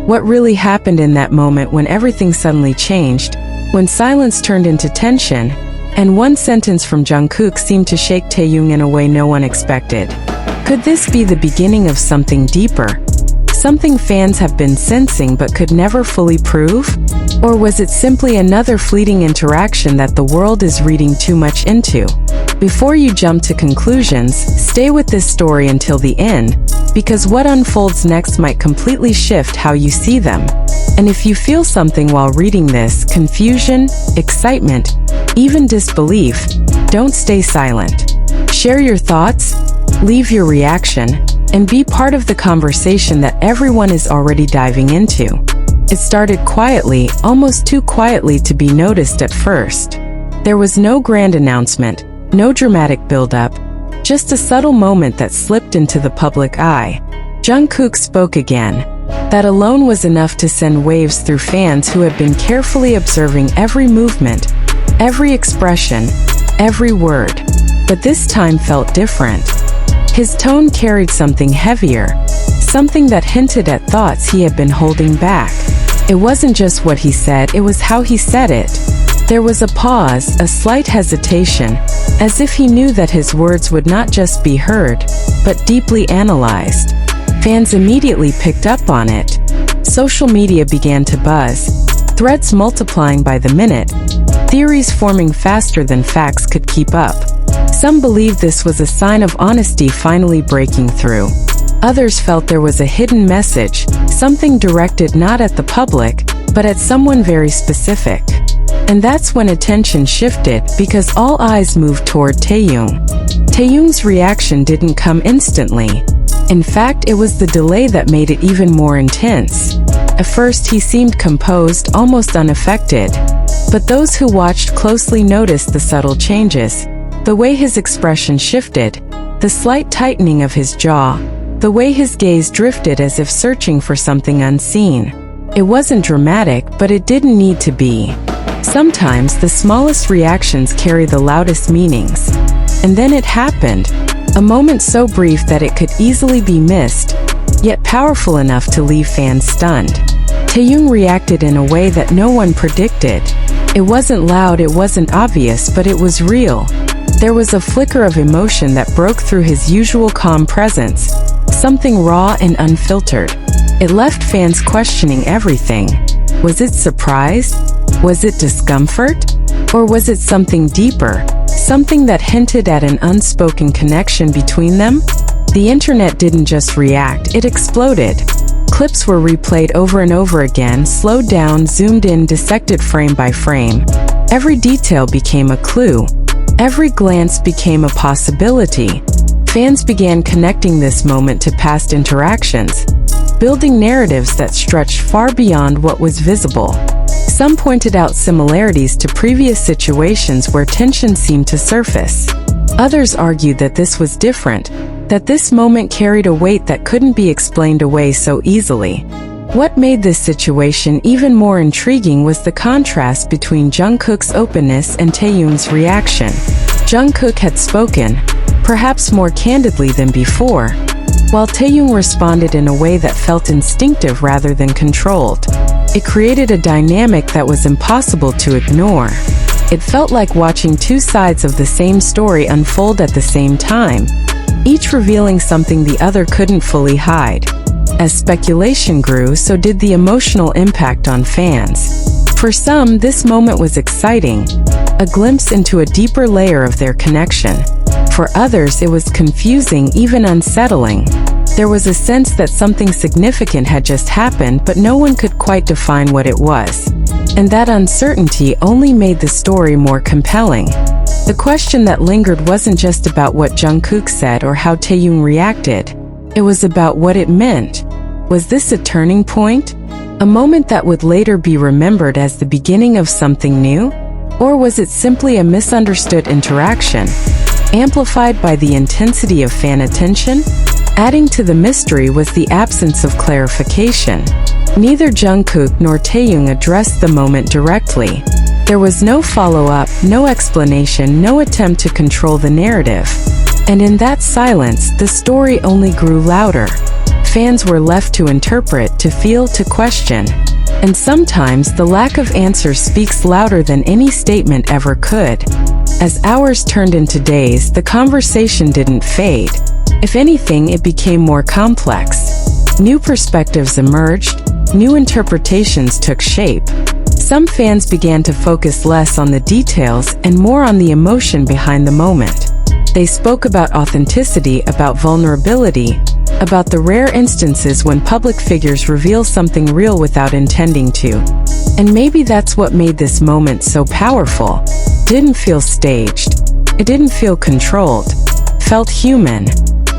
What really happened in that moment when everything suddenly changed, when silence turned into tension, and one sentence from Jungkook seemed to shake Taehyung in a way no one expected. Could this be the beginning of something deeper? Something fans have been sensing but could never fully prove? Or was it simply another fleeting interaction that the world is reading too much into? Before you jump to conclusions, stay with this story until the end, because what unfolds next might completely shift how you see them. And if you feel something while reading this, confusion, excitement, even disbelief, don't stay silent. Share your thoughts, leave your reaction, and be part of the conversation that everyone is already diving into. It started quietly, almost too quietly to be noticed at first. There was no grand announcement, no dramatic build-up, just a subtle moment that slipped into the public eye. Jungkook spoke again. That alone was enough to send waves through fans who had been carefully observing every movement, every expression, every word. But this time felt different. His tone carried something heavier, something that hinted at thoughts he had been holding back. It wasn't just what he said, it was how he said it. There was a pause, a slight hesitation, as if he knew that his words would not just be heard, but deeply analyzed. Fans immediately picked up on it. Social media began to buzz, threads multiplying by the minute, theories forming faster than facts could keep up. Some believed this was a sign of honesty finally breaking through. Others felt there was a hidden message, something directed not at the public, but at someone very specific. And that's when attention shifted, because all eyes moved toward Taehyung. Taehyung's reaction didn't come instantly. In fact, it was the delay that made it even more intense. At first he seemed composed, almost unaffected. But those who watched closely noticed the subtle changes. The way his expression shifted, the slight tightening of his jaw, the way his gaze drifted as if searching for something unseen. It wasn't dramatic, but it didn't need to be. Sometimes the smallest reactions carry the loudest meanings. And then it happened. A moment so brief that it could easily be missed, yet powerful enough to leave fans stunned. Taehyung reacted in a way that no one predicted. It wasn't loud, it wasn't obvious, but it was real. There was a flicker of emotion that broke through his usual calm presence, something raw and unfiltered. It left fans questioning everything. Was it surprise? Was it discomfort? Or was it something deeper? Something that hinted at an unspoken connection between them? The internet didn't just react, it exploded. Clips were replayed over and over again, slowed down, zoomed in, dissected frame by frame. Every detail became a clue. Every glance became a possibility. Fans began connecting this moment to past interactions, building narratives that stretched far beyond what was visible. Some pointed out similarities to previous situations where tension seemed to surface. Others argued that this was different, that this moment carried a weight that couldn't be explained away so easily. What made this situation even more intriguing was the contrast between Jungkook's openness and Taehyung's reaction. Jungkook had spoken, perhaps more candidly than before, while Taehyung responded in a way that felt instinctive rather than controlled. It created a dynamic that was impossible to ignore. It felt like watching two sides of the same story unfold at the same time, each revealing something the other couldn't fully hide. As speculation grew, so did the emotional impact on fans. For some, this moment was exciting, a glimpse into a deeper layer of their connection. For others, it was confusing, even unsettling. There was a sense that something significant had just happened, but no one could quite define what it was. And that uncertainty only made the story more compelling. The question that lingered wasn't just about what Jungkook said or how Taehyung reacted. It was about what it meant. Was this a turning point? A moment that would later be remembered as the beginning of something new? Or was it simply a misunderstood interaction, amplified by the intensity of fan attention? Adding to the mystery was the absence of clarification. Neither Jungkook nor Taehyung addressed the moment directly. There was no follow-up, no explanation, no attempt to control the narrative. And in that silence, the story only grew louder. Fans were left to interpret, to feel, to question. And sometimes the lack of answers speaks louder than any statement ever could. As hours turned into days, the conversation didn't fade. If anything, it became more complex. New perspectives emerged, new interpretations took shape. Some fans began to focus less on the details and more on the emotion behind the moment. They spoke about authenticity, about vulnerability, about the rare instances when public figures reveal something real without intending to. And maybe that's what made this moment so powerful. It didn't feel staged. It didn't feel controlled. It felt human.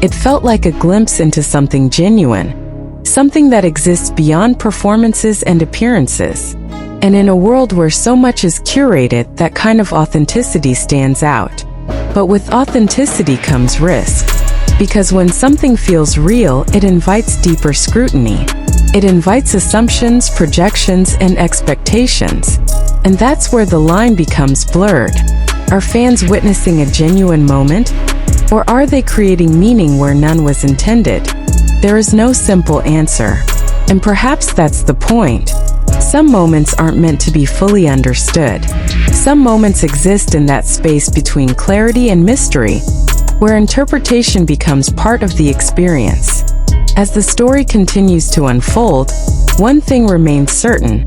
It felt like a glimpse into something genuine, something that exists beyond performances and appearances. And in a world where so much is curated, that kind of authenticity stands out. But with authenticity comes risk. Because when something feels real, it invites deeper scrutiny. It invites assumptions, projections, and expectations. And that's where the line becomes blurred. Are fans witnessing a genuine moment? Or are they creating meaning where none was intended? There is no simple answer. And perhaps that's the point. Some moments aren't meant to be fully understood. Some moments exist in that space between clarity and mystery, where interpretation becomes part of the experience. As the story continues to unfold, one thing remains certain.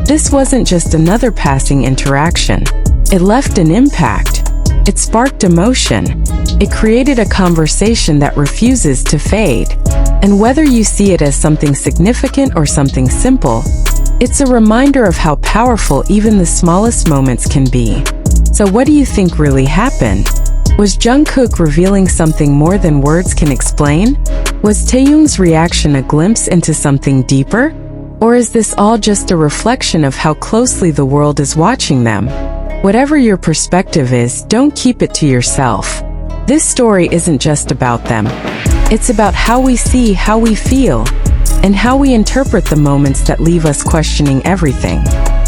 This wasn't just another passing interaction. It left an impact. It sparked emotion. It created a conversation that refuses to fade. And whether you see it as something significant or something simple, it's a reminder of how powerful even the smallest moments can be. So what do you think really happened? Was Jungkook revealing something more than words can explain? Was Taehyung's reaction a glimpse into something deeper? Or is this all just a reflection of how closely the world is watching them? Whatever your perspective is, don't keep it to yourself. This story isn't just about them. It's about how we see, how we feel, and how we interpret the moments that leave us questioning everything.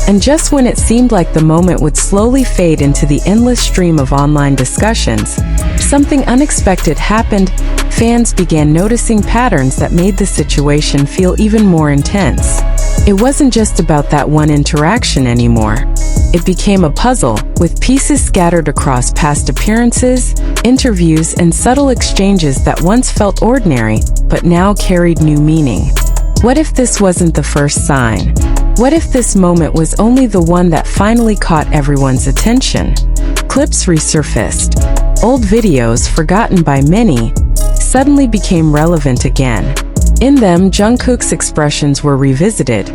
And just when it seemed like the moment would slowly fade into the endless stream of online discussions, something unexpected happened. Fans began noticing patterns that made the situation feel even more intense. It wasn't just about that one interaction anymore. It became a puzzle, with pieces scattered across past appearances, interviews, and subtle exchanges that once felt ordinary, but now carried new meaning. What if this wasn't the first sign? What if this moment was only the one that finally caught everyone's attention? Clips resurfaced. Old videos, forgotten by many, suddenly became relevant again. In them, Jungkook's expressions were revisited,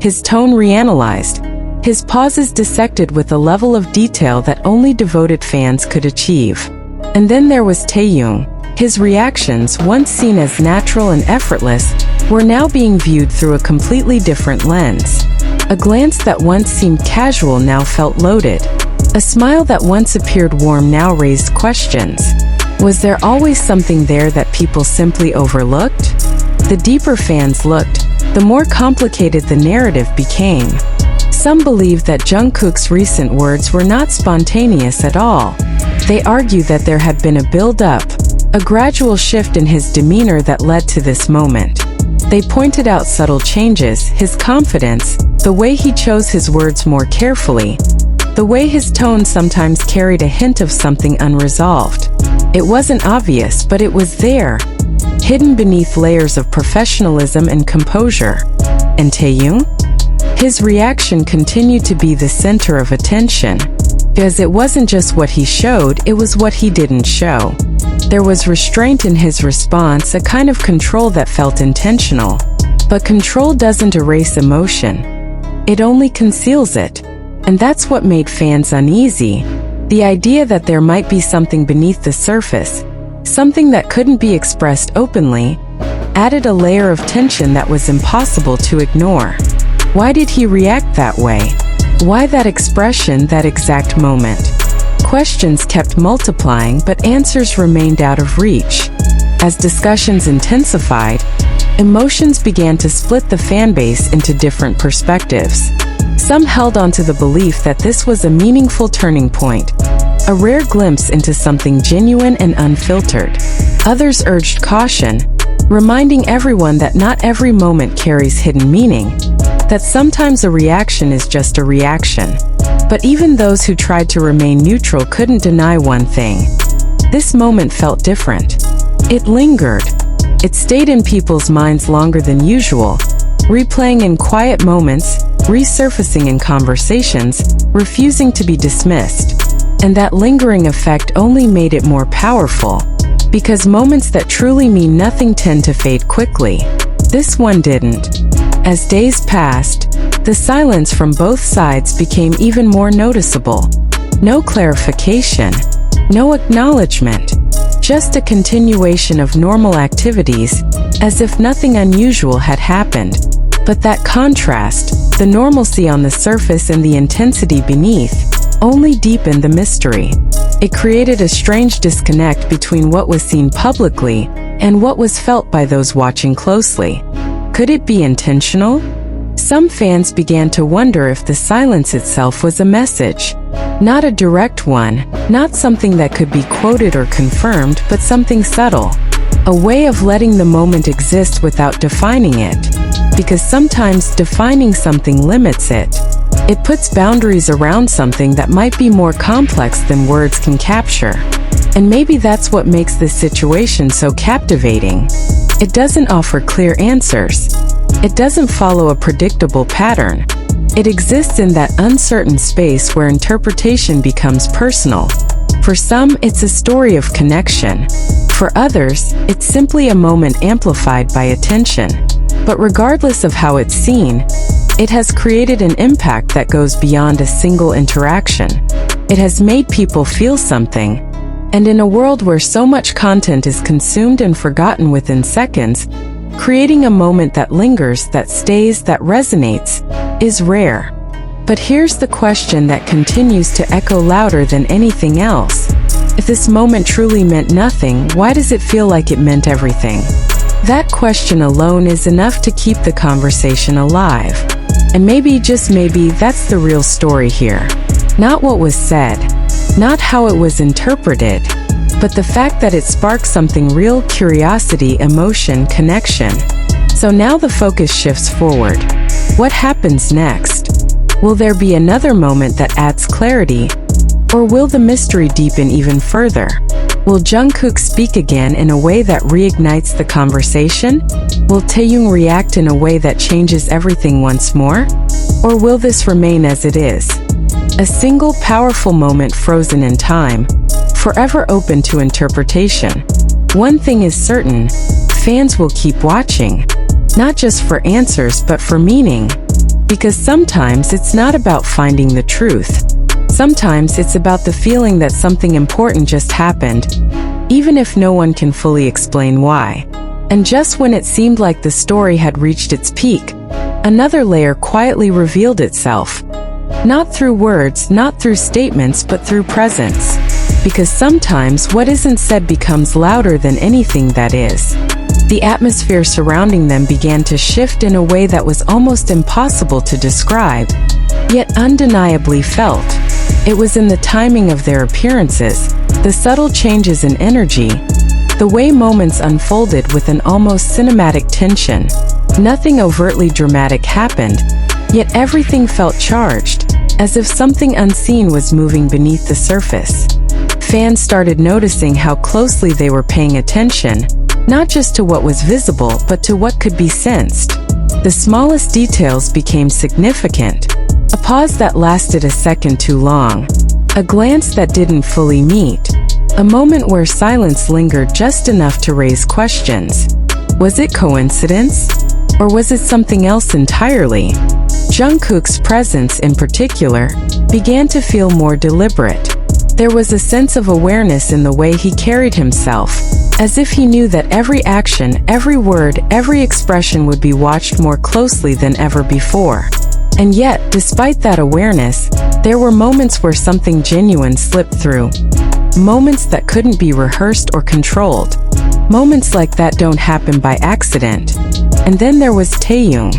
his tone reanalyzed, his pauses dissected with a level of detail that only devoted fans could achieve. And then there was Taehyung. His reactions, once seen as natural and effortless, were now being viewed through a completely different lens. A glance that once seemed casual now felt loaded. A smile that once appeared warm now raised questions. Was there always something there that people simply overlooked? The deeper fans looked, the more complicated the narrative became. Some believed that Jungkook's recent words were not spontaneous at all. They argued that there had been a build-up, a gradual shift in his demeanor that led to this moment. They pointed out subtle changes, his confidence, the way he chose his words more carefully, the way his tone sometimes carried a hint of something unresolved. It wasn't obvious, but it was there, hidden beneath layers of professionalism and composure. And Taehyung? His reaction continued to be the center of attention, because it wasn't just what he showed, it was what he didn't show. There was restraint in his response, a kind of control that felt intentional. But control doesn't erase emotion. It only conceals it. And that's what made fans uneasy. The idea that there might be something beneath the surface, something that couldn't be expressed openly, added a layer of tension that was impossible to ignore. Why did he react that way? Why that expression, that exact moment? Questions kept multiplying, but answers remained out of reach. As discussions intensified, emotions began to split the fanbase into different perspectives. Some held on to the belief that this was a meaningful turning point, a rare glimpse into something genuine and unfiltered. Others urged caution, reminding everyone that not every moment carries hidden meaning, that sometimes a reaction is just a reaction. But even those who tried to remain neutral couldn't deny one thing. This moment felt different. It lingered. It stayed in people's minds longer than usual, replaying in quiet moments, resurfacing in conversations, refusing to be dismissed. And that lingering effect only made it more powerful, because moments that truly mean nothing tend to fade quickly. This one didn't. As days passed, the silence from both sides became even more noticeable. No clarification, no acknowledgement, just a continuation of normal activities, as if nothing unusual had happened. But that contrast, the normalcy on the surface and the intensity beneath, only deepened the mystery. It created a strange disconnect between what was seen publicly and what was felt by those watching closely. Could it be intentional? Some fans began to wonder if the silence itself was a message. Not a direct one, not something that could be quoted or confirmed, but something subtle. A way of letting the moment exist without defining it. Because sometimes defining something limits it. It puts boundaries around something that might be more complex than words can capture. And maybe that's what makes this situation so captivating. It doesn't offer clear answers. It doesn't follow a predictable pattern. It exists in that uncertain space where interpretation becomes personal. For some, it's a story of connection. For others, it's simply a moment amplified by attention. But regardless of how it's seen, it has created an impact that goes beyond a single interaction. It has made people feel something. And in a world where so much content is consumed and forgotten within seconds, creating a moment that lingers, that stays, that resonates, is rare. But here's the question that continues to echo louder than anything else. If this moment truly meant nothing, why does it feel like it meant everything? That question alone is enough to keep the conversation alive. And maybe, just maybe, that's the real story here. Not what was said, not how it was interpreted, but the fact that it sparked something real: curiosity, emotion, connection. So now the focus shifts forward. What happens next? Will there be another moment that adds clarity? Or will the mystery deepen even further? Will Jungkook speak again in a way that reignites the conversation? Will Taehyung react in a way that changes everything once more? Or will this remain as it is? A single powerful moment frozen in time, forever open to interpretation. One thing is certain, fans will keep watching. Not just for answers but for meaning. Because sometimes it's not about finding the truth. Sometimes it's about the feeling that something important just happened, even if no one can fully explain why. And just when it seemed like the story had reached its peak, another layer quietly revealed itself. Not through words, not through statements, but through presence. Because sometimes what isn't said becomes louder than anything that is. The atmosphere surrounding them began to shift in a way that was almost impossible to describe, yet undeniably felt. It was in the timing of their appearances, the subtle changes in energy, the way moments unfolded with an almost cinematic tension. Nothing overtly dramatic happened, yet everything felt charged, as if something unseen was moving beneath the surface. Fans started noticing how closely they were paying attention, not just to what was visible but to what could be sensed. The smallest details became significant. A pause that lasted a second too long. A glance that didn't fully meet. A moment where silence lingered just enough to raise questions. Was it coincidence? Or was it something else entirely? Jungkook's presence, in particular, began to feel more deliberate. There was a sense of awareness in the way he carried himself, as if he knew that every action, every word, every expression would be watched more closely than ever before. And yet, despite that awareness, there were moments where something genuine slipped through. Moments that couldn't be rehearsed or controlled. Moments like that don't happen by accident. And then there was Taehyung.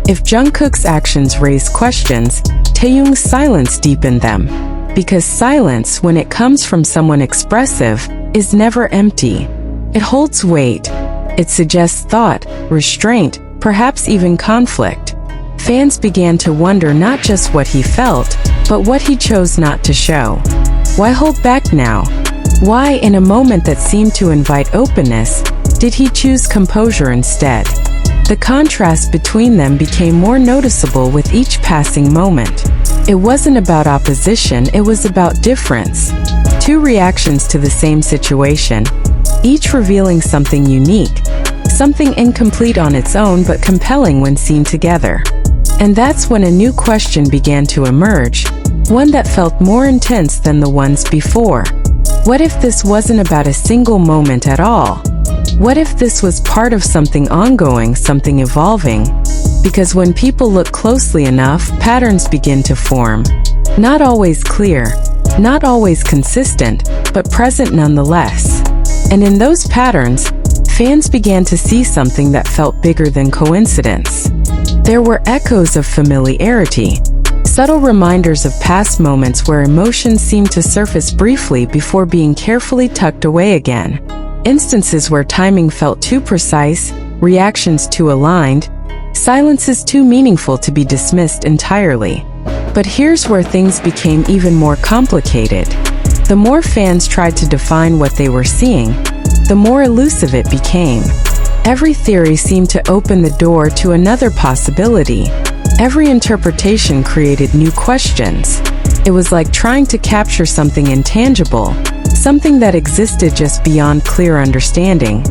If Jungkook's actions raised questions, Taehyung's silence deepened them. Because silence, when it comes from someone expressive, is never empty. It holds weight. It suggests thought, restraint, perhaps even conflict. Fans began to wonder not just what he felt, but what he chose not to show. Why hold back now? Why, in a moment that seemed to invite openness, did he choose composure instead? The contrast between them became more noticeable with each passing moment. It wasn't about opposition, it was about difference. Two reactions to the same situation, each revealing something unique, something incomplete on its own but compelling when seen together. And that's when a new question began to emerge, one that felt more intense than the ones before. What if this wasn't about a single moment at all? What if this was part of something ongoing, something evolving? Because when people look closely enough, patterns begin to form. Not always clear, not always consistent, but present nonetheless. And in those patterns, fans began to see something that felt bigger than coincidence. There were echoes of familiarity, subtle reminders of past moments where emotions seemed to surface briefly before being carefully tucked away again. Instances where timing felt too precise, reactions too aligned, silences too meaningful to be dismissed entirely. But here's where things became even more complicated. The more fans tried to define what they were seeing, the more elusive it became. Every theory seemed to open the door to another possibility. Every interpretation created new questions. It was like trying to capture something intangible, something that existed just beyond clear understanding.